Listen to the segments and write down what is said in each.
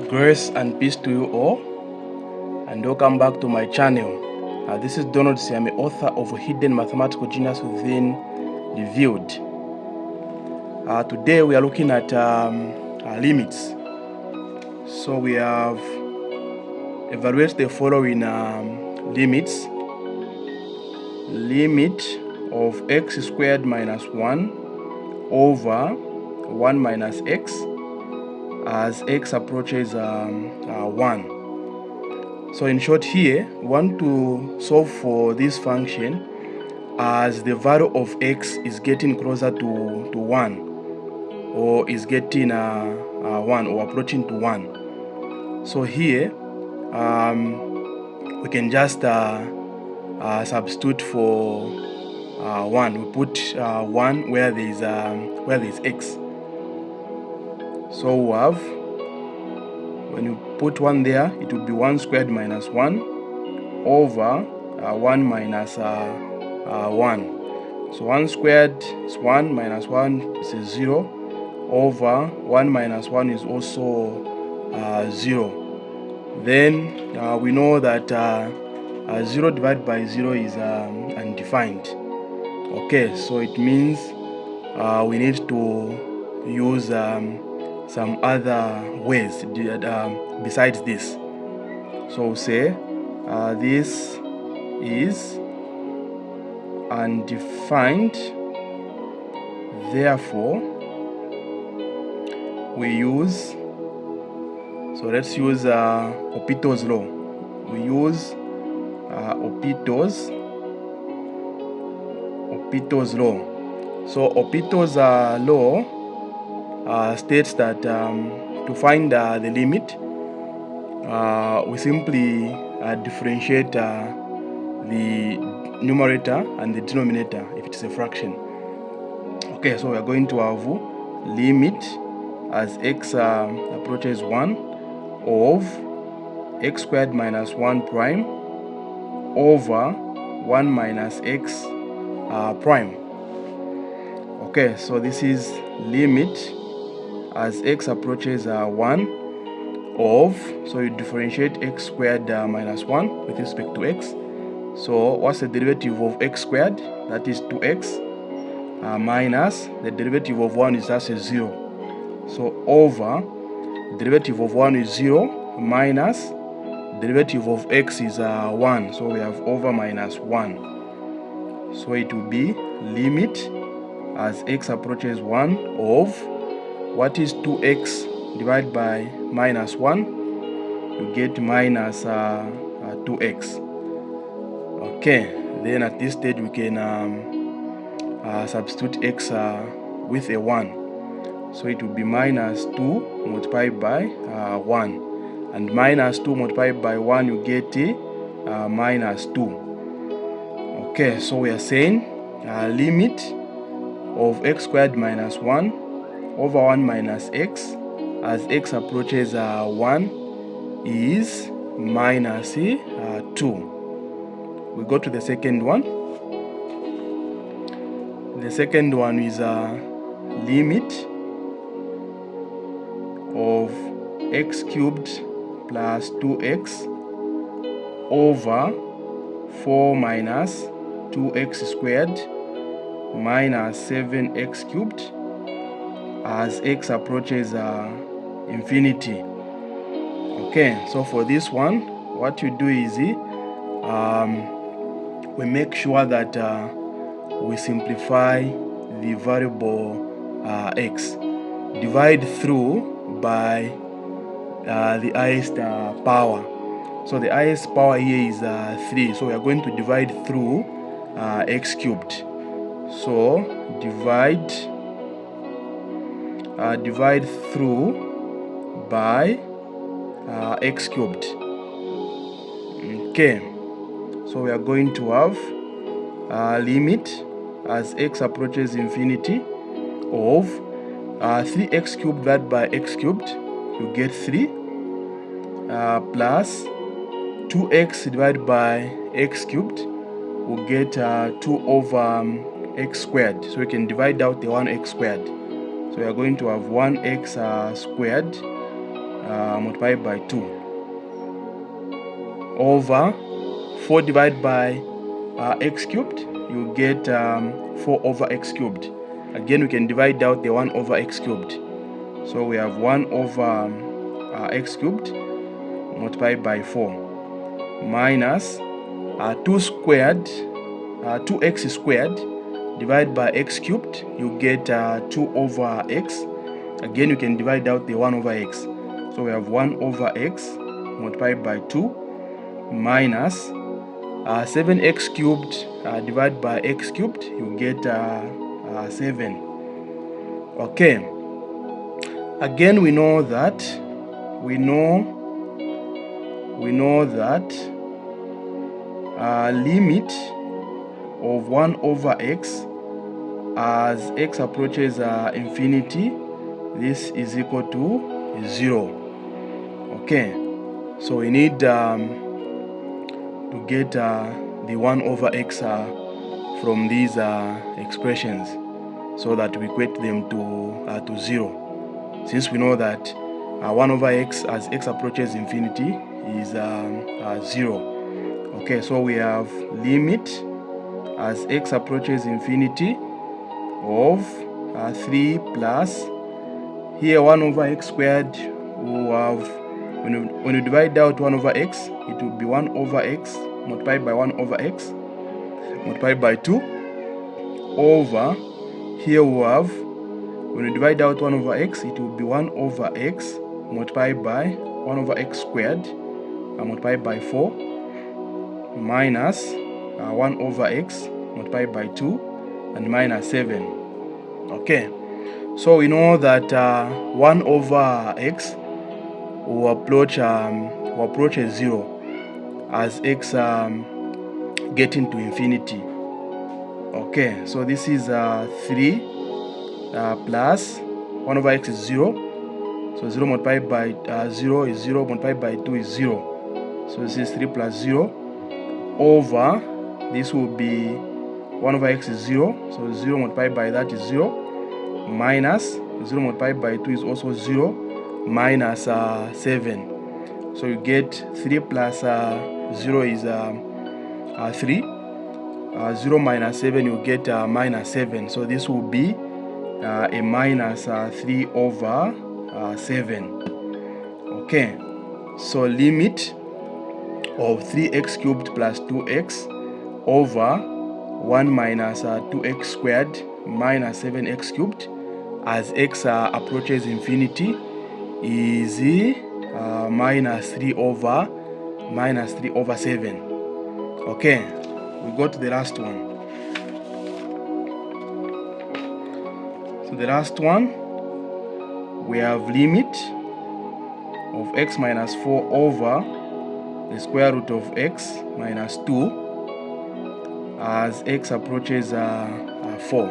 Grace and peace to you all, and welcome back to my channel. This is Donald Siame, author of Hidden Mathematical Genius Within Revealed. Today we are looking at limits. So we have evaluated the following limits. Limit of x squared minus 1 over 1 minus x as x approaches 1. So in short here, we want to solve for this function as the value of x is getting closer to 1, or is getting 1 or approaching to 1. So here we can just substitute for 1. We put 1 where there is x. So we have, when you put 1 there, it will be 1 squared minus 1 over 1 minus 1. So 1 squared is 1, minus 1 is 0, over 1 minus 1 is also 0. Then we know that 0 divided by 0 is undefined. Okay, so it means we need to use some other ways besides this. So we'll say this is undefined, therefore we use, so let's use HOPITAL'S law. We use HOPITAL'S law. So HOPITAL'S law states that to find the limit, we simply differentiate the numerator and the denominator if it's a fraction. Okay, so we are going to have limit as x approaches 1 of x squared minus 1 prime over 1 minus x prime. Okay, so this is limit as x approaches 1 of, so you differentiate x squared minus 1 with respect to x. So what's the derivative of x squared? That is 2x minus the derivative of 1 is just a 0. So over derivative of 1 is 0 minus derivative of x is 1. So we have over minus 1. So it will be limit as x approaches 1 of, what is 2x divided by minus 1? You get minus 2x. Okay, then at this stage we can substitute x with a 1. So it will be minus 2 multiplied by 1. And minus 2 multiplied by 1, you get minus 2. Okay, so we are saying limit of x squared minus 1 over 1 minus x as x approaches 1 is minus 2. We go to the second one. The second one is limit of x cubed plus 2x over 4 minus 2x squared minus 7x cubed as x approaches infinity. Okay, so for this one, what you do is we make sure that we simplify the variable x. Divide through by the highest power. So the highest power here is 3. So we are going to divide through x cubed. So divide through by x cubed. Okay, so we are going to have limit as x approaches infinity of 3x cubed divided by x cubed, you get 3 plus 2x divided by x cubed, we'll get 2 over x squared. So we can divide out the 1x squared. So we are going to have 1x squared multiplied by 2 over 4 divided by x cubed, you get 4 over x cubed. Again, we can divide out the 1 over x cubed. So we have 1 over x cubed multiplied by 4 minus 2 squared, 2x squared divided by x cubed, you get 2 over x. Again, you can divide out the 1 over x. So we have 1 over x multiplied by 2 minus 7x cubed divided by x cubed, you get 7. Okay. Again, we know that limit of 1 over x as x approaches infinity, this is equal to 0. Okay, so we need to get the 1 over x from these expressions so that we equate them to 0. Since we know that 1 over x as x approaches infinity is 0. Okay, so we have limit as x approaches infinity of 3 plus, here 1 over x squared, we have, when you divide out 1 over x, it will be 1 over x multiplied by 1 over x multiplied by 2 over, here we have, when you divide out 1 over x, it will be 1 over x multiplied by 1 over x squared multiplied by 4 minus 1 over x multiplied by 2 and minus 7. Okay, so we know that 1 over x will approach a 0 as x getting to infinity. Okay, so this is 3 plus 1 over x is 0. So 0 multiplied by 0 is 0, multiplied by 2 is 0. So this is 3 plus 0 over, this will be 1 over x is 0. So 0 multiplied by that is 0. Minus 0 multiplied by 2 is also 0. Minus 7. So you get 3 plus 0 is 3. 0 minus 7, you get minus 7. So this will be a minus 3 over 7. Okay, so limit of 3x cubed plus 2x over 1 minus 2x squared minus 7x cubed as x approaches infinity is minus 3 over 7. Okay, we go to the last one. So the last one, we have limit of x minus 4 over the square root of x minus 2 as x approaches 4.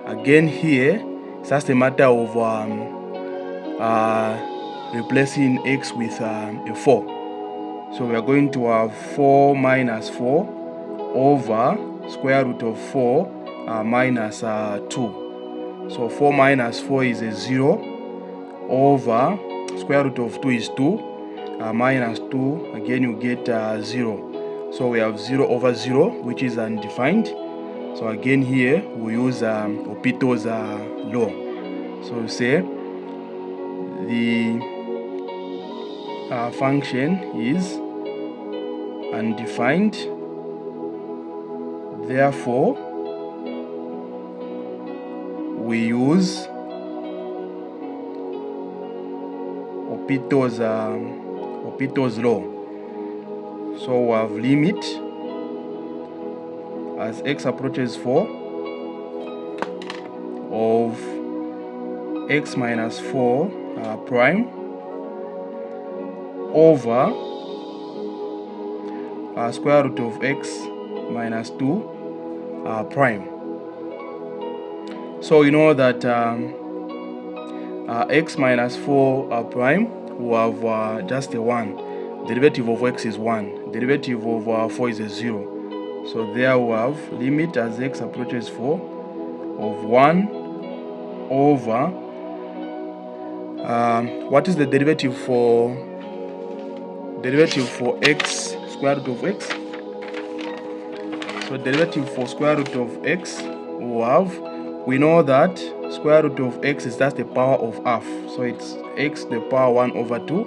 Again, here it's just a matter of replacing x with a 4. So we are going to have 4 minus 4 over square root of 4 minus 2. So 4 minus 4 is a 0 over square root of 2 is 2 minus 2, again you get 0. So we have 0 over 0, which is undefined. So again here we use HOPITAL'S law. So we say the function is undefined, therefore we use HOPITAL'S law. So we have limit as x approaches 4 of x minus 4 prime over square root of x minus 2 prime. So you know that x minus 4 prime will have just a 1. Derivative of x is 1. Derivative of 4 is a 0. So there we have limit as x approaches 4 of 1 over what is the derivative for x, square root of x? So derivative for square root of x, we know that square root of x is just the power of half, so it's x the power 1 over 2.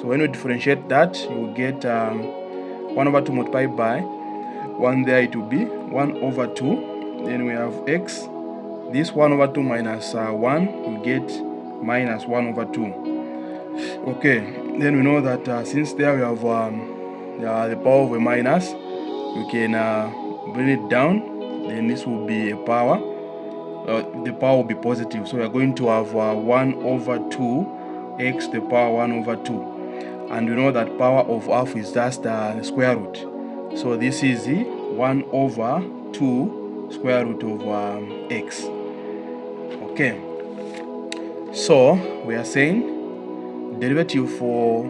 So when we differentiate that, you will get 1 over 2 multiplied by 1 there, it will be 1 over 2. Then we have x, this 1 over 2 minus 1, we get minus 1 over 2. Okay, then we know that since there we have the power of a minus, we can bring it down, then this will be a power, the power will be positive, so we are going to have 1 over 2 x the power 1 over 2, and we know that power of half is just the square root, so this is the 1 over 2 square root of x. Okay, so we are saying derivative for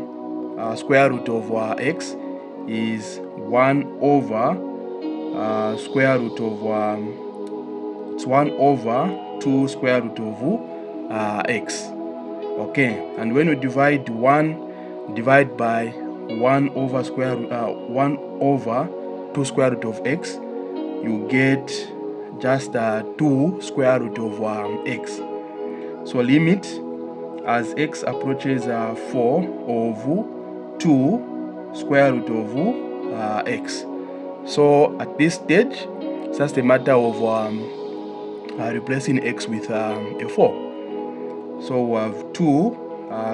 square root of x is 1 over square root of it's 1 over 2 square root of x. Okay, and when we divide by 1 over 2 square root of x, you get just 2 square root of x. So limit as x approaches 4 of 2 square root of x. So at this stage, it's just a matter of replacing x with a 4. So we have 2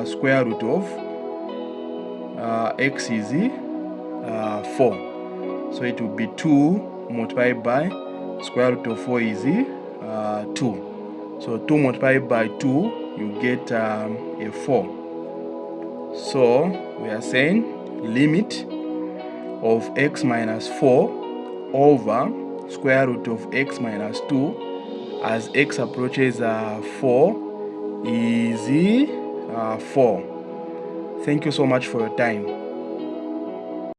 square root of x is 4. So it will be 2 multiplied by square root of 4 is 2. So 2 multiplied by 2, you get a 4. So we are saying limit of x minus 4 over square root of x minus 2 as x approaches 4 is 4. Thank you so much for your time.